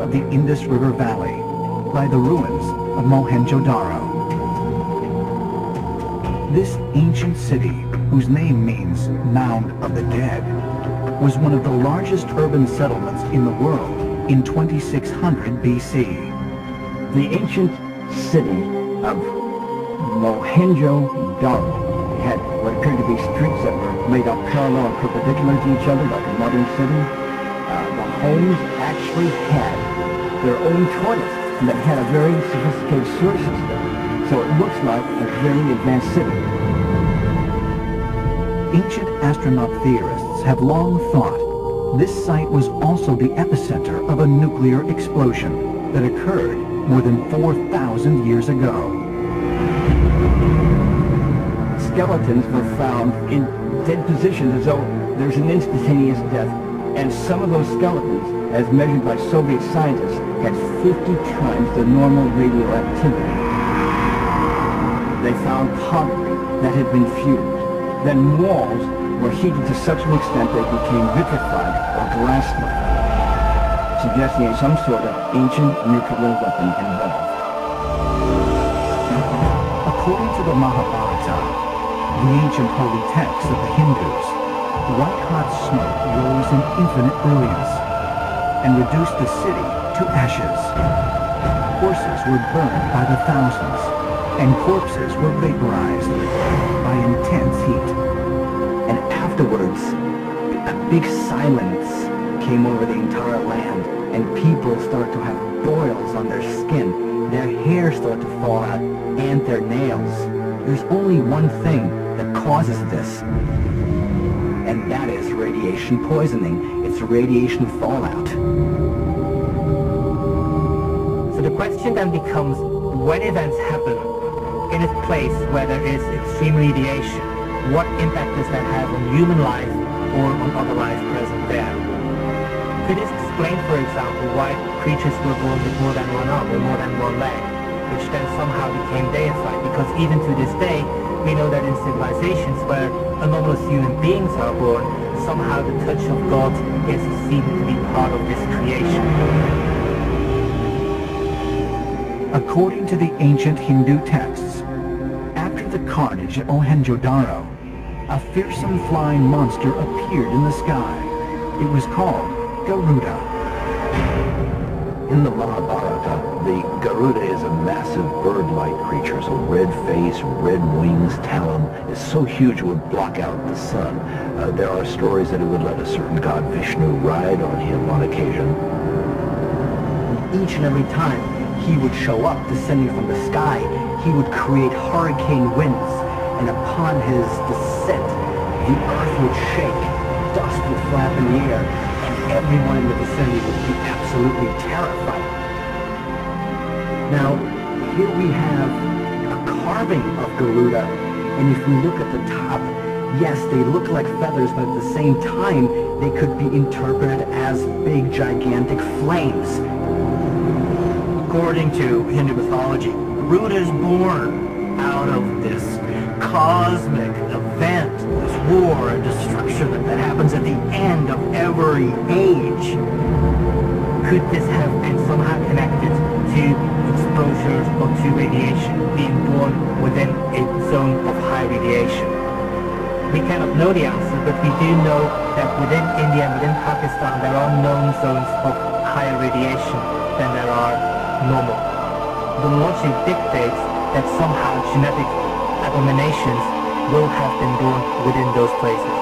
of the Indus River Valley, by the ruins of Mohenjo-Daro. This ancient city, whose name means Mound of the Dead, was one of the largest urban settlements in the world in 2600 BC. The ancient city of Mohenjo-Daro had what appeared to be streets that were laid out parallel and perpendicular to each other like a modern city. The homes actually had their own toilets and that had a very sophisticated sewer system. So it looks like a very advanced city. Ancient astronaut theorists have long thought this site was also the epicenter of a nuclear explosion that occurred more than 4,000 years ago. Skeletons were found in dead positions as though there's an instantaneous death. And some of those skeletons, as measured by Soviet scientists, had 50 times the normal radioactivity. They found pottery that had been fused. Then walls were heated to such an extent they became vitrified or glass-like, suggesting some sort of ancient nuclear weapon involved. According to the Mahabharata, the ancient holy text of the Hindus, white-hot smoke rose in infinite brilliance and reduced the city to ashes. Horses were burned by the thousands, and corpses were vaporized by intense heat. And afterwards, a big silence came over the entire land, and people started to have boils on their skin. Their hair started to fall out, and their nails. There's only one thing that causes this, and that is radiation poisoning. It's radiation fallout. So the question then becomes, when events happen in a place where there is extreme radiation, what impact does that have on human life or on other life present there? Could this explain, for example, why creatures were born with more than one arm or more than one leg, which then somehow became deified? Because even to this day, we know that in civilizations where anomalous human beings are born, somehow the touch of God is seen to be part of this creation. According to the ancient Hindu texts, after the carnage at Mohenjo-Daro, a fearsome flying monster appeared in the sky. It was called Garuda. In the Mahabharata, the Garuda is a massive bird-like creature, so red face, red wings, talon is so huge it would block out the sun. There are stories that it would let a certain god Vishnu ride on him on occasion. Each and every time he would show up descending from the sky, he would create hurricane winds, and upon his descent, the earth would shake, dust would flap in the air, and everyone in the vicinity would be absolutely terrified. Now, here we have a carving of Garuda, and if we look at the top, yes, they look like feathers, but at the same time, they could be interpreted as big, gigantic flames. According to Hindu mythology, Garuda is born out of this cosmic event, this war and destruction that happens at the end of every age. Could this have been somehow connected to exposure or to radiation, being born within a zone of high radiation? We cannot know the answer, but we do know that within India and within Pakistan there are known zones of higher radiation than there are normal. The logic dictates that somehow genetic abominations will have been born within those places.